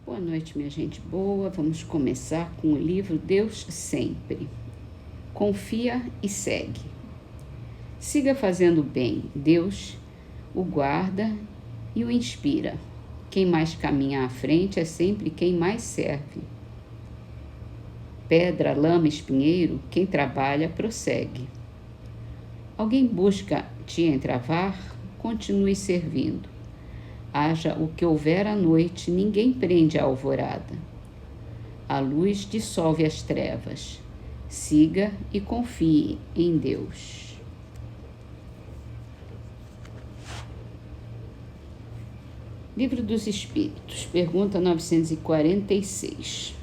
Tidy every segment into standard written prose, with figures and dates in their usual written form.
Boa noite, minha gente boa. Vamos começar com o livro Deus Sempre. Confia e segue. Siga fazendo bem. Deus o guarda e o inspira. Quem mais caminha à frente é sempre quem mais serve. Pedra, lama, espinheiro, quem trabalha prossegue. Alguém busca te entravar? Continue servindo. Haja o que houver à noite, ninguém prende a alvorada. A luz dissolve as trevas. Siga e confie em Deus. Livro dos Espíritos, pergunta 946.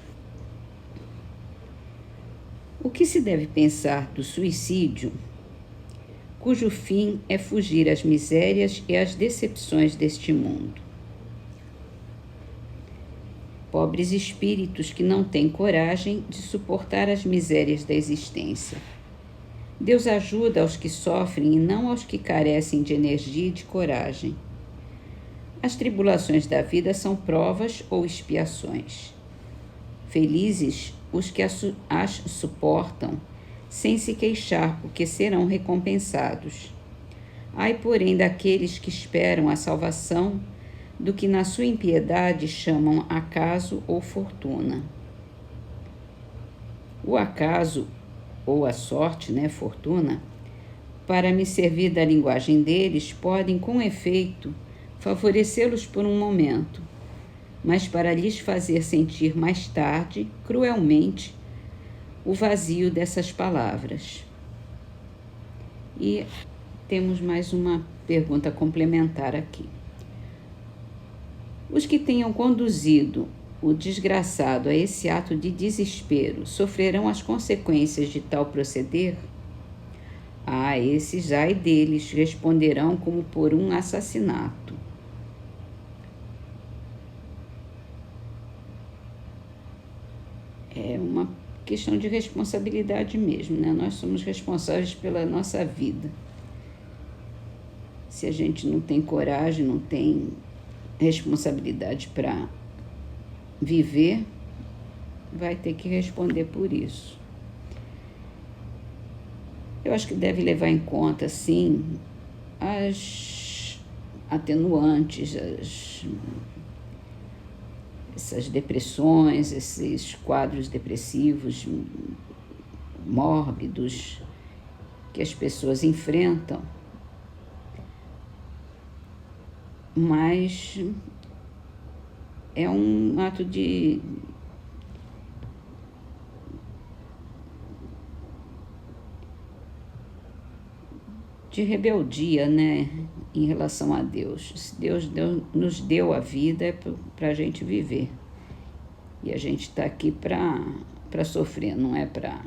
O que se deve pensar do suicídio, cujo fim é fugir às misérias e às decepções deste mundo? Pobres espíritos que não têm coragem de suportar as misérias da existência. Deus ajuda aos que sofrem e não aos que carecem de energia e de coragem. As tribulações da vida são provas ou expiações. Felizes os que as suportam, sem se queixar, porque serão recompensados. Ai, porém, daqueles que esperam a salvação do que na sua impiedade chamam acaso ou fortuna. O acaso ou a sorte, fortuna, para me servir da linguagem deles, podem, com efeito, favorecê-los por um momento, mas para lhes fazer sentir mais tarde, cruelmente, o vazio dessas palavras. E temos mais uma pergunta complementar aqui. Os que tenham conduzido o desgraçado a esse ato de desespero sofrerão as consequências de tal proceder? Esses ai deles responderão como por um assassinato. É uma questão de responsabilidade mesmo, Nós somos responsáveis pela nossa vida. Se a gente não tem coragem, não tem responsabilidade para viver, vai ter que responder por isso. Eu acho que deve levar em conta, sim, as atenuantes, essas depressões, esses quadros depressivos, mórbidos, que as pessoas enfrentam, mas é um ato de rebeldia, em relação a Deus. Se Deus nos deu a vida, é para a gente viver. E a gente está aqui para sofrer, não é para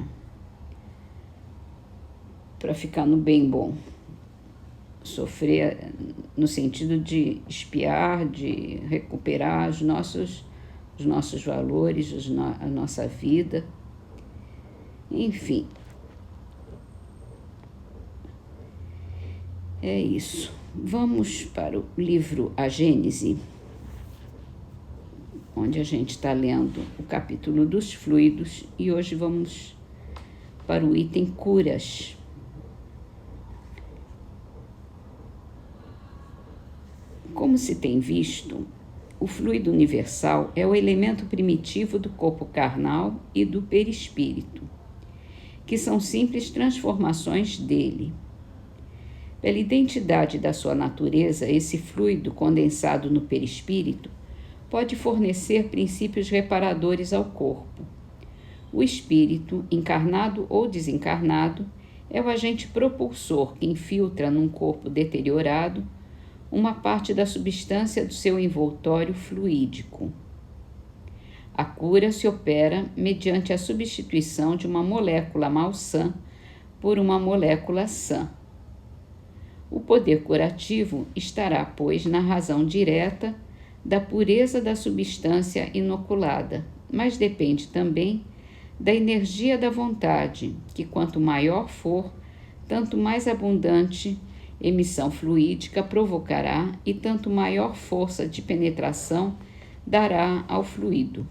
ficar no bem bom. Sofrer no sentido de expiar, de recuperar os nossos valores, a nossa vida. Enfim. É isso. Vamos para o livro A Gênese, onde a gente está lendo o capítulo dos fluidos, e hoje vamos para o item curas. Como se tem visto, o fluido universal é o elemento primitivo do corpo carnal e do perispírito, que são simples transformações dele. Pela identidade da sua natureza, esse fluido condensado no perispírito pode fornecer princípios reparadores ao corpo. O espírito, encarnado ou desencarnado, é o agente propulsor que infiltra num corpo deteriorado uma parte da substância do seu envoltório fluídico. A cura se opera mediante a substituição de uma molécula malsã por uma molécula sã. O poder curativo estará, pois, na razão direta da pureza da substância inoculada, mas depende também da energia da vontade, que quanto maior for, tanto mais abundante emissão fluídica provocará e tanto maior força de penetração dará ao fluido.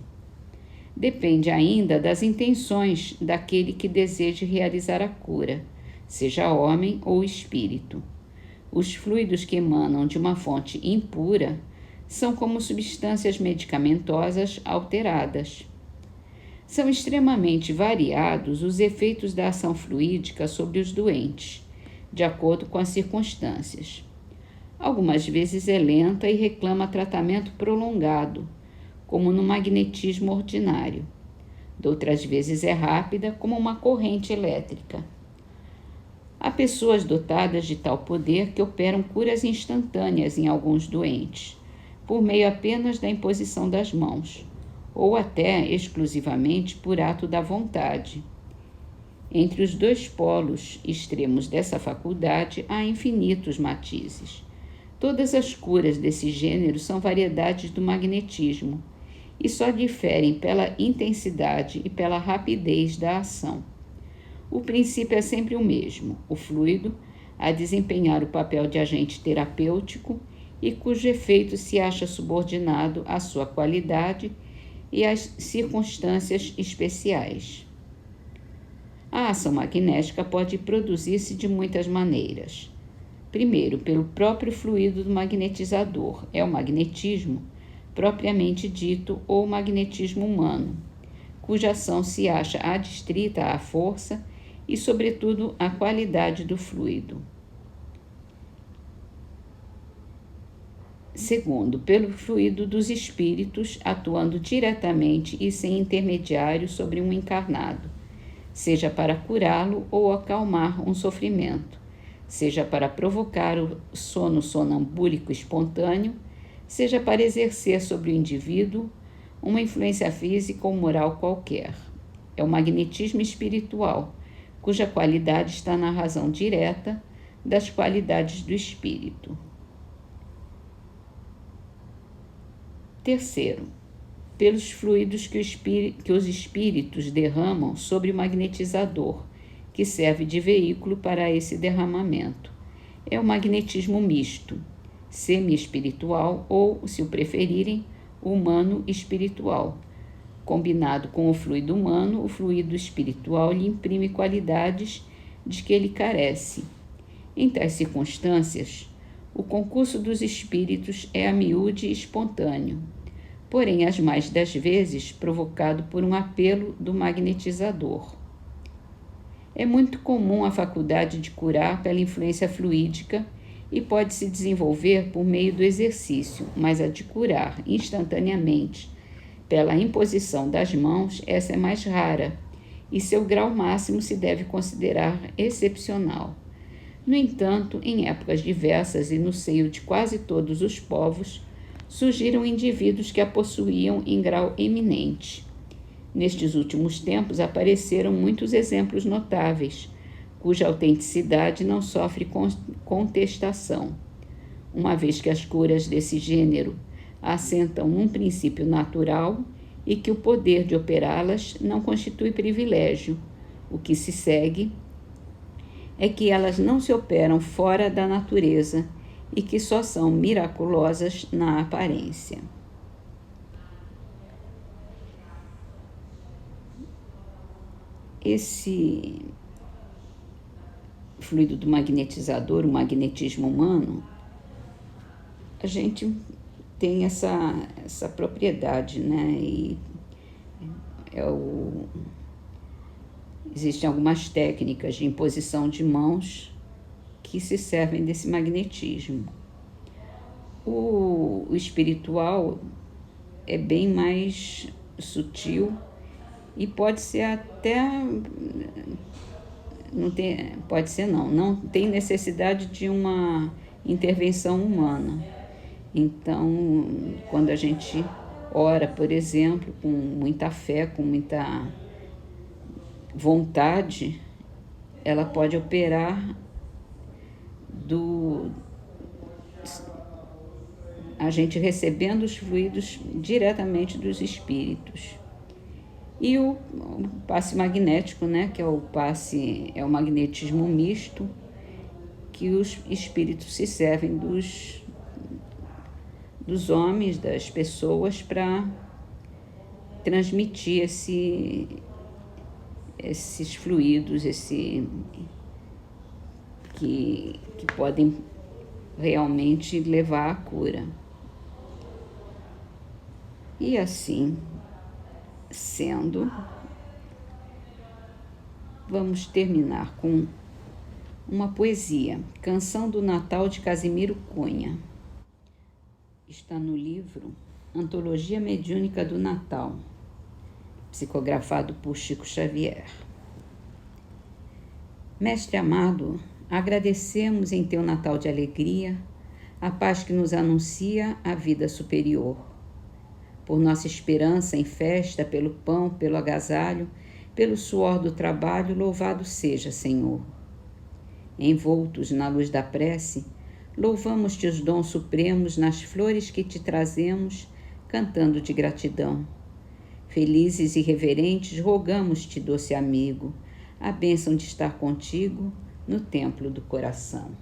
Depende ainda das intenções daquele que deseje realizar a cura, seja homem ou espírito. Os fluidos que emanam de uma fonte impura são como substâncias medicamentosas alteradas. São extremamente variados os efeitos da ação fluídica sobre os doentes, de acordo com as circunstâncias. Algumas vezes é lenta e reclama tratamento prolongado, como no magnetismo ordinário. Outras vezes é rápida, como uma corrente elétrica. Há pessoas dotadas de tal poder que operam curas instantâneas em alguns doentes, por meio apenas da imposição das mãos, ou até exclusivamente por ato da vontade. Entre os dois polos extremos dessa faculdade há infinitos matizes. Todas as curas desse gênero são variedades do magnetismo e só diferem pela intensidade e pela rapidez da ação. O princípio é sempre o mesmo: o fluido a desempenhar o papel de agente terapêutico e cujo efeito se acha subordinado à sua qualidade e às circunstâncias especiais. A ação magnética pode produzir-se de muitas maneiras. Primeiro, pelo próprio fluido do magnetizador, é o magnetismo propriamente dito ou magnetismo humano, cuja ação se acha adstrita à força e, sobretudo, à qualidade do fluido. Segundo, pelo fluido dos espíritos, atuando diretamente e sem intermediário sobre um encarnado, seja para curá-lo ou acalmar um sofrimento, seja para provocar o sono sonambúlico espontâneo, seja para exercer sobre o indivíduo uma influência física ou moral qualquer. É o magnetismo espiritual, cuja qualidade está na razão direta das qualidades do espírito. Terceiro, pelos fluidos que os espíritos derramam sobre o magnetizador, que serve de veículo para esse derramamento. É o magnetismo misto, semi-espiritual ou, se o preferirem, humano-espiritual. Combinado com o fluido humano, o fluido espiritual lhe imprime qualidades de que ele carece. Em tais circunstâncias, o concurso dos espíritos é a miúde espontâneo, porém as mais das vezes provocado por um apelo do magnetizador. É muito comum a faculdade de curar pela influência fluídica e pode se desenvolver por meio do exercício, mas a de curar instantaneamente pela imposição das mãos, essa é mais rara e seu grau máximo se deve considerar excepcional. No entanto, em épocas diversas e no seio de quase todos os povos, surgiram indivíduos que a possuíam em grau eminente. Nestes últimos tempos apareceram muitos exemplos notáveis, cuja autenticidade não sofre contestação, uma vez que as curas desse gênero assentam num princípio natural e que o poder de operá-las não constitui privilégio. O que se segue é que elas não se operam fora da natureza e que só são miraculosas na aparência. Esse fluido do magnetizador, o magnetismo humano, a gente tem essa propriedade, né? E existem algumas técnicas de imposição de mãos que se servem desse magnetismo. O espiritual é bem mais sutil e pode ser até, não tem necessidade de uma intervenção humana. Então, quando a gente ora, por exemplo, com muita fé, com muita vontade, ela pode operar a gente recebendo os fluidos diretamente dos espíritos. E o passe magnético, né, que é o magnetismo misto, que os espíritos se servem dos homens, das pessoas, para transmitir esses fluidos, que podem realmente levar à cura. E assim sendo, vamos terminar com uma poesia, Canção do Natal, de Casimiro Cunha. Está no livro Antologia Mediúnica do Natal, psicografado por Chico Xavier. Mestre amado, agradecemos em teu Natal de alegria a paz que nos anuncia a vida superior. Por nossa esperança em festa, pelo pão, pelo agasalho, pelo suor do trabalho, louvado seja, Senhor. Envoltos na luz da prece, louvamos-te os dons supremos nas flores que te trazemos, cantando de gratidão. Felizes e reverentes, rogamos-te, doce amigo, a bênção de estar contigo no templo do coração.